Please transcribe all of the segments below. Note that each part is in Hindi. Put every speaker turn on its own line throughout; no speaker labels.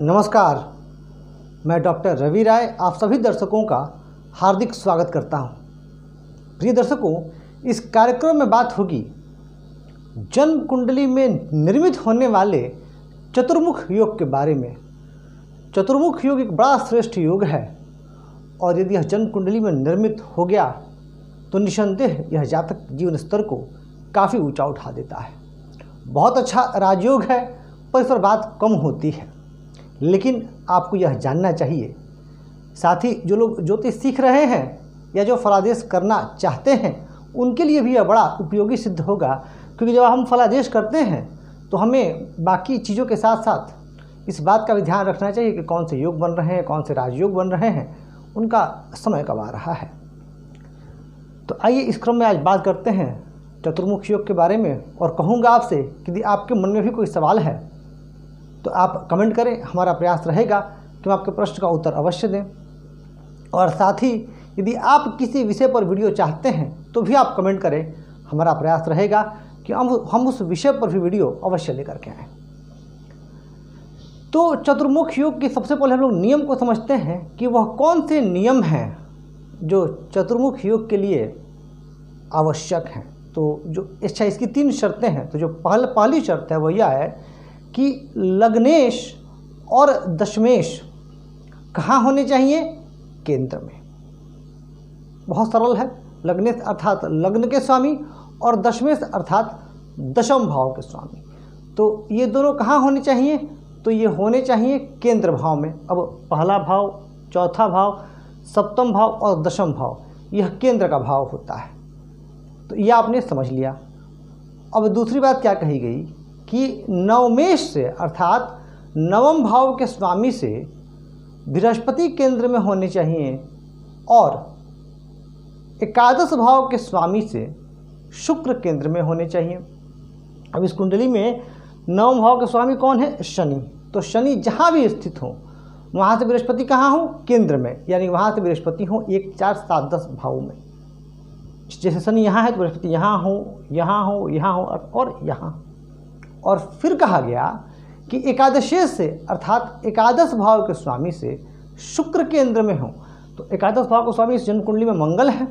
नमस्कार, मैं डॉक्टर रवि राय आप सभी दर्शकों का हार्दिक स्वागत करता हूं। प्रिय दर्शकों, इस कार्यक्रम में बात होगी जन्म कुंडली में निर्मित होने वाले चतुर्मुख योग के बारे में। चतुर्मुख योग एक बड़ा श्रेष्ठ योग है और यदि यह जन्म कुंडली में निर्मित हो गया तो निसंदेह यह जातक जीवन स्तर को काफ़ी ऊंचा उठा देता है। बहुत अच्छा राजयोग है, पर इस पर बात कम होती है, लेकिन आपको यह जानना चाहिए। साथ ही जो लोग ज्योतिष सीख रहे हैं या जो फलादेश करना चाहते हैं उनके लिए भी यह बड़ा उपयोगी सिद्ध होगा, क्योंकि जब हम फलादेश करते हैं तो हमें बाकी चीज़ों के साथ साथ इस बात का भी ध्यान रखना चाहिए कि कौन से योग बन रहे हैं, कौन से राजयोग बन रहे हैं, उनका समय कब आ रहा है। तो आइए इस क्रम में आज बात करते हैं चतुर्मुख योग के बारे में, और कहूँगा आपसे कि यदि आपके मन में भी कोई सवाल है तो आप कमेंट करें। हमारा प्रयास रहेगा कि हम आपके प्रश्न का उत्तर अवश्य दें, और साथ ही यदि आप किसी विषय पर वीडियो चाहते हैं तो भी आप कमेंट करें। हमारा प्रयास रहेगा कि हम उस विषय पर भी वीडियो अवश्य लेकर के आएँ। तो चतुर्मुख योग के सबसे पहले हम लोग नियम को समझते हैं कि वह कौन से नियम हैं जो चतुर्मुख योग के लिए आवश्यक हैं। तो जो इसकी 3 शर्तें हैं। तो जो पहली शर्त है वह यह है कि लग्नेश और दशमेश कहाँ होने चाहिए? केंद्र में। बहुत सरल है। लग्नेश अर्थात लग्न के स्वामी और दशमेश अर्थात दशम भाव के स्वामी। तो ये दोनों कहाँ होने चाहिए? तो ये होने चाहिए केंद्र भाव में। अब पहला भाव, चौथा भाव, सप्तम भाव और दशम भाव, यह केंद्र का भाव होता है। तो यह आपने समझ लिया। अब दूसरी बात क्या कही गई कि नवमेश से अर्थात नवम भाव के स्वामी से बृहस्पति केंद्र में होने चाहिए और एकादश भाव के स्वामी से शुक्र केंद्र में होने चाहिए। अब इस कुंडली में नवम भाव के स्वामी कौन है? शनि। तो शनि जहाँ भी स्थित हो वहाँ से बृहस्पति कहाँ हो? केंद्र में, यानी वहाँ से बृहस्पति हो 1, 4, 7, 10 भाव में। जैसे शनि यहाँ है तो बृहस्पति यहाँ हो, यहाँ हो, यहाँ हो और यहाँ। और फिर कहा गया कि एकादशेश से अर्थात एकादश भाव के स्वामी से शुक्र केंद्र में हो। तो एकादश भाव के स्वामी इस जन्म कुंडली में मंगल है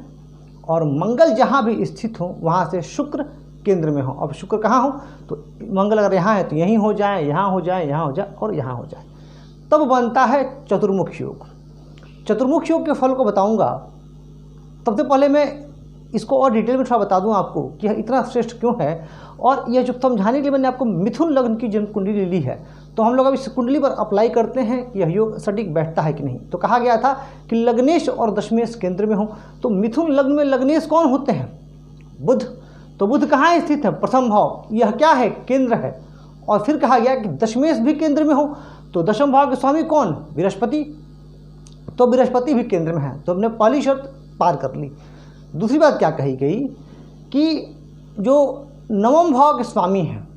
और मंगल जहाँ भी स्थित हो वहाँ से शुक्र केंद्र में हो। अब शुक्र कहाँ हो? तो मंगल अगर यहाँ है तो यहीं हो जाए, यहाँ हो जाए, यहाँ हो जाए और यहाँ हो जाए, तब बनता है चतुर्मुख योग। चतुर्मुख योग के फल को बताऊँगा। सबसे पहले मैं इसको और डिटेल में थोड़ा बता दूं आपको कि यह इतना श्रेष्ठ क्यों है, और यह जो समझाने के लिए मैंने आपको मिथुन लग्न की जन्म कुंडली ली है। तो हम लोग अब इस कुंडली पर अप्लाई करते हैं कि यह योग सटीक बैठता है कि नहीं। तो कहा गया था कि लग्नेश और दशमेश केंद्र में हो। तो मिथुन लग्न में लग्नेश कौन होते हैं? बुध। तो बुध कहाँ स्थित है? प्रथम भाव। यह क्या है? केंद्र है। और फिर कहा गया कि दशमेश भी केंद्र में हो। तो दशम भाव के स्वामी कौन? बृहस्पति। तो बृहस्पति भी केंद्र में है। तो हमने पहली शर्त पार कर ली। दूसरी बात क्या कही गई कि जो नवम भाव के स्वामी हैं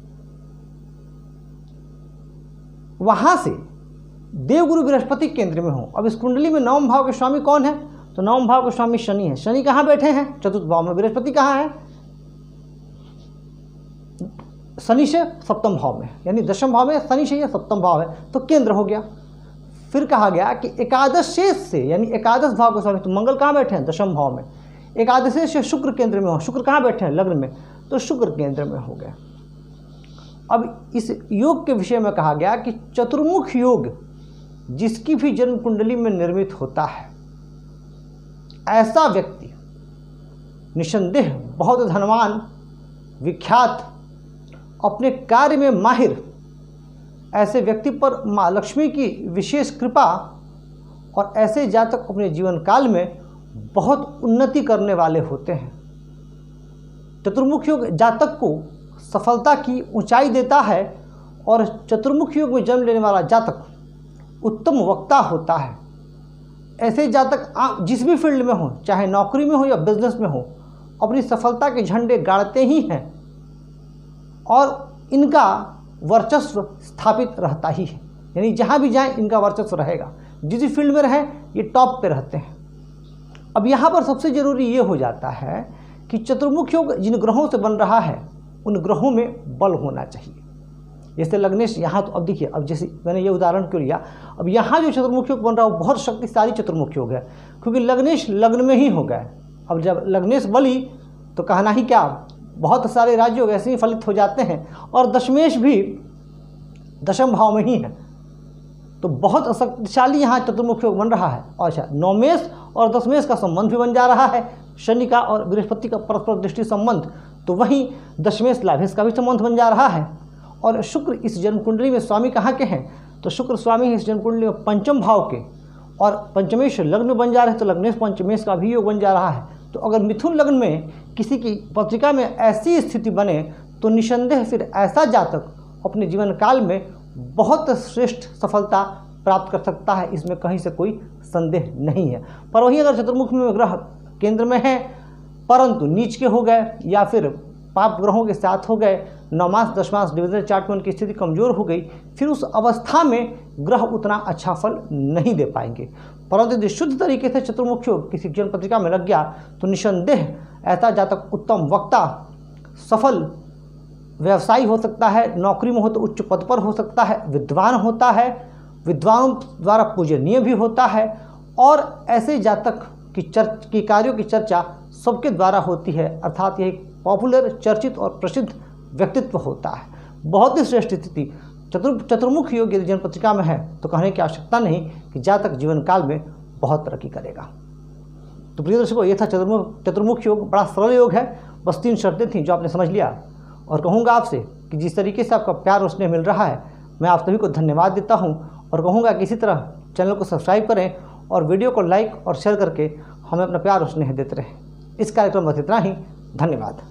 वहां से देवगुरु बृहस्पति केंद्र में हो। अब इस कुंडली में नवम भाव के स्वामी कौन है? तो नवम भाव के स्वामी शनि है। शनि कहाँ बैठे हैं? चतुर्थ भाव में। बृहस्पति कहाँ है? शनि से सप्तम भाव में, यानी दशम भाव में शनि से यह सप्तम भाव है, तो केंद्र हो गया। फिर कहा गया कि एकादश शेष से, यानी एकादश भाव के स्वामी, तो मंगल कहाँ बैठे हैं? दशम भाव में। एकादशी से शुक्र केंद्र में हो। शुक्र कहाँ बैठे हैं? लग्न में। तो शुक्र केंद्र में हो गया। अब इस योग के विषय में कहा गया कि चतुर्मुख योग जिसकी भी जन्म कुंडली में निर्मित होता है, ऐसा व्यक्ति निसंदेह बहुत धनवान, विख्यात, अपने कार्य में माहिर, ऐसे व्यक्ति पर माँ लक्ष्मी की विशेष कृपा, और ऐसे जातक अपने जीवन काल में बहुत उन्नति करने वाले होते हैं। चतुर्मुख योग जातक को सफलता की ऊंचाई देता है, और चतुर्मुख योग में जन्म लेने वाला जातक उत्तम वक्ता होता है। ऐसे जातक जिस भी फील्ड में हो, चाहे नौकरी में हो या बिजनेस में हो, अपनी सफलता के झंडे गाड़ते ही हैं और इनका वर्चस्व स्थापित रहता ही है। यानी जहाँ भी जाएं इनका वर्चस्व रहेगा। जिस भी फील्ड में रहें ये टॉप पे रहते हैं। अब यहाँ पर सबसे ज़रूरी ये हो जाता है कि चतुर्मुख योग जिन ग्रहों से बन रहा है उन ग्रहों में बल होना चाहिए। जैसे लग्नेश यहाँ, तो अब देखिए, अब जैसे मैंने ये उदाहरण क्यों लिया, अब यहाँ जो चतुर्मुखी योग बन रहा है वो बहुत शक्तिशाली चतुर्मुखी योग है, क्योंकि लग्नेश लग्न में ही हो गए। अब जब लग्नेश बली तो कहना ही क्या, बहुत सारे राजयोग ऐसे ही फलित हो जाते हैं, और दशमेश भी दशम भाव में ही है, तो बहुत शक्तिशाली यहाँ चतुर्मुखी योग बन रहा है। और अच्छा, नौमेश और दशमेश का संबंध भी बन जा रहा है, शनि का और बृहस्पति का परस्पर दृष्टि संबंध, तो वहीं दशमेश लाभेश का भी संबंध बन जा रहा है। और शुक्र इस जन्म कुंडली में स्वामी कहाँ के हैं, तो शुक्र स्वामी इस जन्म कुंडली में पंचम भाव के, और पंचमेश लग्न में बन जा रहे हैं, तो लग्नेश पंचमेश का भी योग बन जा रहा है। तो अगर मिथुन लग्न में किसी की पत्रिका में ऐसी स्थिति बने तो निसंदेह फिर ऐसा जातक अपने जीवन काल में बहुत श्रेष्ठ सफलता प्राप्त कर सकता है, इसमें कहीं से कोई संदेह नहीं है। पर वहीं अगर चतुर्मुख में ग्रह केंद्र में है परंतु नीच के हो गए या फिर पाप ग्रहों के साथ हो गए, नवमास दशमास डिविजनल चार्ट में उनकी स्थिति कमजोर हो गई, फिर उस अवस्था में ग्रह उतना अच्छा फल नहीं दे पाएंगे। परंतु यदि शुद्ध तरीके से चतुर्मुखी योग किसी जन्म पत्रिका में लग गया तो निसंदेह ऐसा जातक उत्तम वक्ता, सफल व्यवसायी हो सकता है, नौकरी में हो तो उच्च पद पर हो सकता है, विद्वान होता है, विद्वानों द्वारा पूजनीय भी होता है, और ऐसे जातक की कार्यों की चर्चा सबके द्वारा होती है, अर्थात यह पॉपुलर, चर्चित और प्रसिद्ध व्यक्तित्व होता है। बहुत ही श्रेष्ठ स्थिति चतुर्मुख योग यदि जन्म पत्रिका में है तो कहने की आवश्यकता नहीं कि जातक जीवन काल में बहुत तरक्की करेगा। तो प्रिय दर्शकों, ये था चतुर्मुख योग। बड़ा सरल योग है, बस 3 शर्तें थीं जो आपने समझ लिया। और कहूँगा आपसे कि जिस तरीके से आपका प्यार और स्नेह मिल रहा है, मैं आप सभी को धन्यवाद देता हूँ, और कहूँगा कि इसी तरह चैनल को सब्सक्राइब करें और वीडियो को लाइक और शेयर करके हमें अपना प्यार और स्नेह देते रहें। इस कार्यक्रम में बस इतना ही। धन्यवाद।